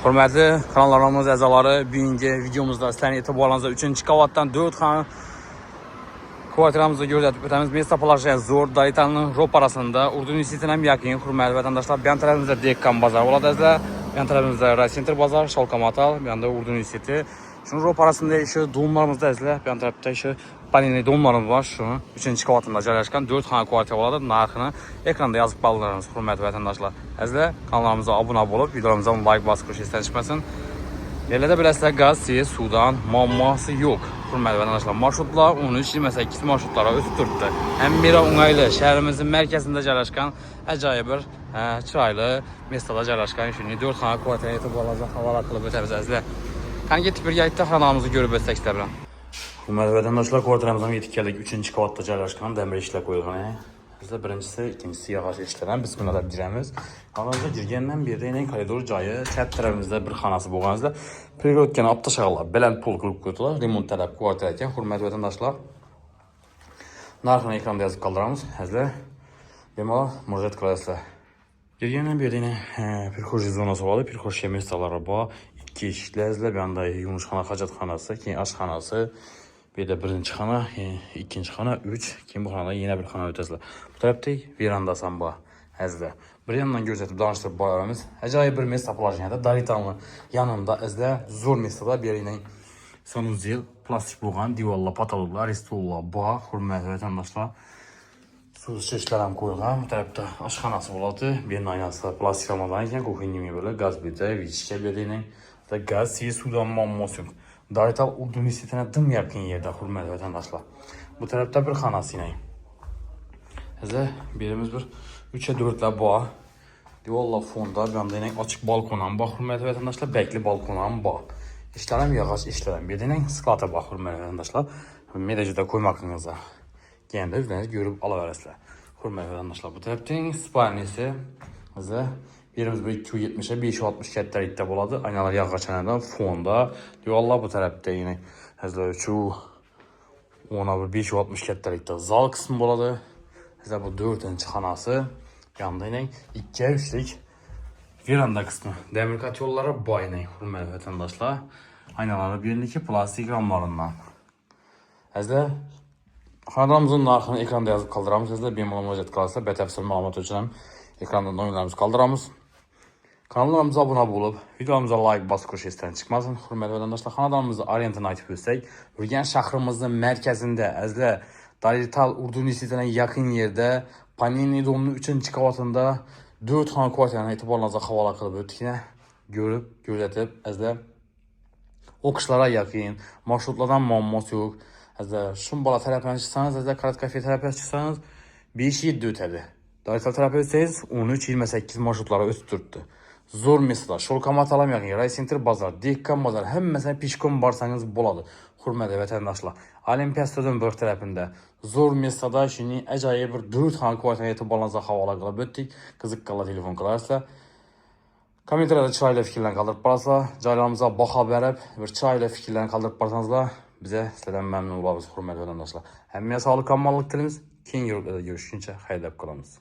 Hörmətli kanallarımız əzaları, bugünkü videomuzda sizlərin etibarınızda 3-cü qavatdan 4 xana kvartiramızı gördük. Ötəmiz Mesta Plajı Zor Daritanın Rop arasında Urdu Universitetinə yaxın hörmətli vətəndaşlar. Bir yan tərəfimizdə Dekkan bazar oladəzdə, bir yan tərəfimizdə Raycenter bazar, Şalkamatal, bir yanda Urdu Universiteti. Şunun Rop arasında işi doğumlarımızda əzlə, bir yan tərəfdə işi Panini doğumlarımız var. Şunun 3-cü qavatında yerləşən 4 xana kvartir oladı. Narxını ekranda yazıb ballarınız hörmətli vətəndaşlar. Əzlə kanallarımıza abunə olub, videolarımıza like basıb keçsən çıxmasın. Yerlərdə biləsizlər qaz, sudan muamması yox. Hörmətli vətəndaşlar, marşrutlar 13-28 marşrutlara ötürtdü. Həm Mira Ungaylı şəhərimizin mərkəzində yerləşən əcayib bir çıraylı mestada yerləşən şimdi 4 xana kvartir etibarlı havalar qılıb ötəriz əzlə. Hani getib bir yaytda xanamızı görüb ötsək istəyirəm. Hörmətli vətəndaşlar, kvartiramızdan yetib gəldik 3-cü qavatda yerləşən dəmir işlə qoyulğan. Bizdə birincisi, ikincisi yağaç işlənən bismillah deyirəmiz. Aranızda girgəndən bir də koridor cayı, çət tərəfimizdə bir xanası boğanızda periodkən apta şağlar, belən pul qılıb qoydular, remont tələb kvartirəkən, hörmətli vətəndaşlar. Narxını ekranda yazıb qaldıramız, həzlə, deməli, mürcət qılayasılar. Girgəndən bir də pirxoji zonası vardı, pirxoji yeməstaları var, 2 işləzlə, bir anda yumuşxana, xacatxanası, aşxanası, bir de birinci xana, ikinci xana, 3, bu xanada yine bir xana ötəzlə. Bu tərəfdə veranda samba əzlə. Bir yandan gözətib danışdırıb barəmiz. Əcayib bir Mesta Plajı, yəni Daritanlı yanında əzlə zor mestada bir ilə sanuzel, plastik boğan, divalla, patalıqlar, restolla, bağ, hörmətli vətəndaşlar. Su şişlərəm qoyulğan. Bu tərəfdə aşxanası oladı. Bir aynası plastik almadan ikən qoxunimi belə qaz birdə, viçkə bir ilə qaz, sudan mammasyon. Darital Urdu Universitetinə dım yaxın yerdə hörmətli vətəndaşlar. Bu tərəfdə bir xanası ilə. Həzə birimiz bir 3-ə 4-lə bağ. Divalla fonda bir anda ilə açıq balkonan bax hörmətli vətəndaşlar, bəkli balkonan bax. İşlərəm yağac işlərəm. Bir də sklata bax hörmətli vətəndaşlar. Medəcədə qoymaqınıza. Gəndə üzləriniz görüb ala verəsizlər. Hörmətli vətəndaşlar, bu tərəfdə spalnisi həzə birimiz bu 270'e 560 kətlərlikdə boladı. Aynalar yağ qaçanlardan fonda. Diyorlar bu tərəfdə yine həzlə 560 kətlərlikdə zal qismi boladı. Həzlə bu 4-cü xanası. Yanında yine 2'ye 3'lük veranda qismi. Dəmir kat yolları bu ilə hörmətli vətəndaşlar. Aynaları birindeki plastik ramlarından. Həzlə xanamızın narxını ekranda yazıb qaldıramız. Həzlə bir müraciət qalırsa bətəfsil məlumat üçün ekrandan oyunlarımızı qaldıramız. Kanallarımıza abunə olub, videolarımıza like basıb keçsən çıxmasın. Hörmətli vətəndaşlar, kanallarımızı Orientini açıb göstərik. Ürgən şəhərimizin mərkəzində əzlə Darital Urdu Universitetinə yaxın yerdə Panini Domunun 3-cü qavatında 4 xana kvartiranı etibarınıza havalar qılıb ötdükünə görüb, gözətib əzlə oxuşlara yaxın, marşrutlardan muamması yox. Əzlə Şumbala tərəfdən çıxsanız, əzlə Karat Kafe tərəfdən çıxsanız 5-7 ötədir. Darital tərəfə ötsəyiz 13-28 marşrutlara ötürtdü. Zor mesada, Şolkamat yaxın, Raycenter bazar, Dekkan bazar, həm məsələn pişkom barsanız boladı. Hörmətli vətəndaşlar, Olimpiya stadion börk tərəfində zor mesada şimdi əcayib bir 4 xana kvartirə etibarınıza havalar qılıb ötdük. Qızıq qala telefon qılarsa. Kommentariyada çayla fikirlərini qaldırıb barasla, caylarımıza baxa verib, bir çayla fikirlərini qaldırıb barsanızla bizə sizlərdən məmnun olabız hörmətli vətəndaşlar. Həmmiyə sağlıq, qammallıq dilimiz. Keyin görüşüncə xeyirlə qalamız.